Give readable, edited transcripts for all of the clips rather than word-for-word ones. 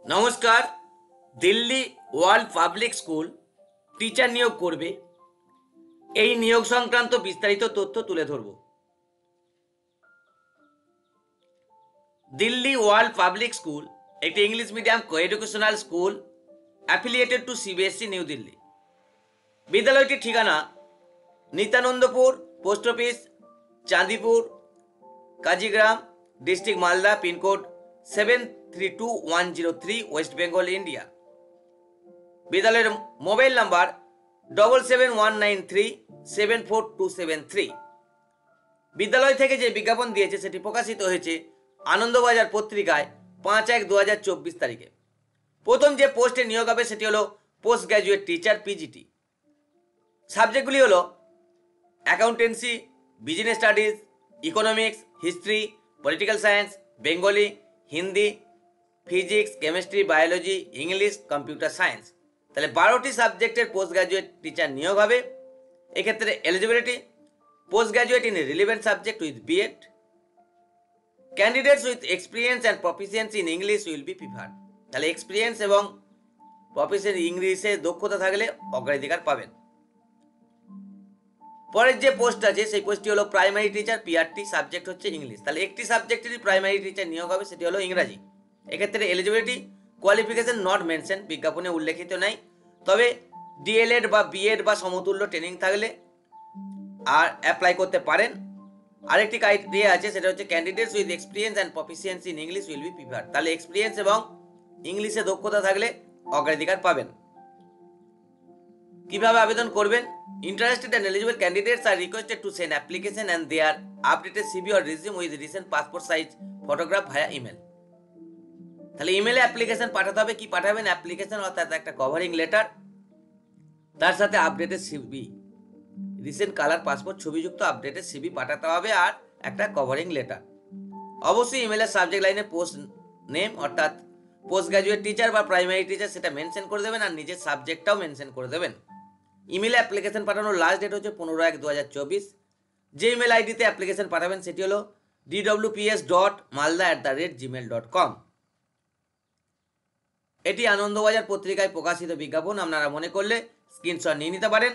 নমস্কার। Delhi world public school teacher নিয়োগ করবে, এই নিয়োগ সংক্রান্ত বিস্তারিত তথ্য তুলে ধরব। দিল্লি ওয়ার্ল্ড পাবলিক স্কুল একটি English medium coeducational school affiliated to CBSE New Delhi. বিদ্যালয়টির ঠিকানা Nityanandapur, post office Chandipur, Kazigram, district Malda, pincode 732103, West Bengal, India. বিদ্যালয়ের মোবাইল নাম্বার 7719374273। বিদ্যালয় থেকে যে বিজ্ঞাপন দিয়েছে সেটি প্রকাশিত হয়েছে আনন্দবাজার পত্রিকায় 5/1/2024 তারিখে। প্রথম যে পোস্টে নিয়োগ হবে সেটি হলো পোস্ট গ্র্যাজুয়েট টিচার, পিজিটি। সাবজেক্টগুলি হলো accountancy, business studies, economics, history, political science, Bengali, Hindi, physics, chemistry, biology, English, computer science. তাহলে 12টি সাবজেক্টের পোস্ট গ্র্যাজুয়েট টিচার নিয়োগ হবে। এক্ষেত্রে eligibility: post graduate in relevant subject with B Ed. Candidates with experience and proficiency in English will be preferred. তাহলে experience এবং proficiency ইংলিশে দক্ষতা থাকলে অগ্রাধিকার পাবেন। পরের যে পোস্ট আছে সেই পোস্টটি হলো প্রাইমারি টিচার, পিআরটি, সাবজেক্ট হচ্ছে ইংলিশ। তাহলে একটি সাবজেক্টেরই প্রাইমারি টিচার নিয়োগ হবে, সেটি হলো ইংরাজি। এক্ষেত্রে এলিজিবিলিটি: কোয়ালিফিকেশন নট মেনশন, বিজ্ঞাপনে উল্লেখিত নাই, তবে ডিএলএড বা বিএড বা সমতুল্য ট্রেনিং থাকলে আর অ্যাপ্লাই করতে পারেন। আরেকটি ক্রাইটেরিয়া আছে, সেটা হচ্ছে candidates with experience and proficiency in English will be preferred. তাহলে এক্সপিরিয়েন্স এবং ইংলিশে দক্ষতা থাকলে অগ্রাধিকার পাবেন। কিভাবে আবেদন করবেন? Interested and eligible candidates are requested to send application and their updated CV or resume with recent passport size photograph via email। তাহলে ইমেলে অ্যাপ্লিকেশন পাঠাতে হবে। কি পাঠাবেন? অ্যাপ্লিকেশন অর্থাৎ একটা কভারিং লেটার, তার সাথে updated CV, recent colour passport ছবিযুক্ত আপডেটেড সিভি পাঠাতে হবে, আর একটা কভারিং লেটার। অবশ্যই ইমেলের সাবজেক্ট লাইনে পোস্ট নেম অর্থাৎ পোস্ট গ্র্যাজুয়েট টিচার বা প্রাইমারি টিচার সেটা মেনশন করে দেবেন, আর নিজের সাবজেক্টটাও মেনশন করে দেবেন। ইমেলে অ্যাপ্লিকেশন পাঠানোর লাস্ট ডেট হচ্ছে 15/1/2024। যে ইমেল আইডিতে অ্যাপ্লিকেশন পাঠাবেন সেটি হলো dwps.malda@gmail.com। এটি আনন্দবাজার পত্রিকায় প্রকাশিত বিজ্ঞাপন। আপনারা মনে করলে স্ক্রিনশট নিয়ে নিতে পারেন।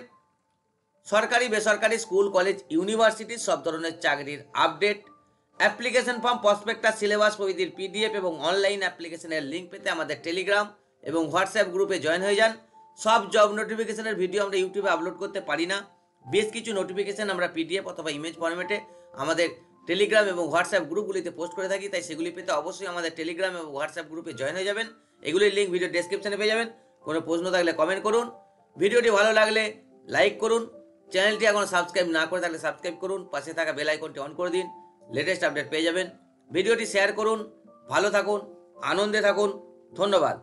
সরকারি, বেসরকারি, স্কুল, কলেজ, ইউনিভার্সিটির সব ধরনের চাকরির update, application form, prospectus, syllabus প্রভৃতির পিডিএফ এবং অনলাইন অ্যাপ্লিকেশনের লিঙ্ক পেতে আমাদের টেলিগ্রাম এবং হোয়াটসঅ্যাপ গ্রুপে জয়েন হয়ে যান। সব জব নোটিফিকেশনের ভিডিও আমরা ইউটিউবে আপলোড করতে পারি না। বেশ কিছু নোটিফিকেশন আমরা পিডিএফ অথবা ইমেজ ফরম্যাটে আমাদের টেলিগ্রাম এবং হোয়াটসঅ্যাপ গ্রুপগুলিতে পোস্ট করে থাকি, তাই সেগুলি পেতে অবশ্যই আমাদের টেলিগ্রাম এবং হোয়াটসঅ্যাপ গ্রুপে জয়েন হয়ে যাবেন। এগুলির লিঙ্ক ভিডিও ডেসক্রিপশনে পেয়ে যাবেন। কোনো প্রশ্ন থাকলে কমেন্ট করুন। ভিডিওটি ভালো লাগলে লাইক করুন। চ্যানেলটি এখনও সাবস্ক্রাইব না করে থাকলে সাবস্ক্রাইব করুন। পাশে থাকা বেল আইকনটি অন করে দিন, লেটেস্ট আপডেট পেয়ে যাবেন। ভিডিওটি শেয়ার করুন। ভালো থাকুন, আনন্দে থাকুন। ধন্যবাদ।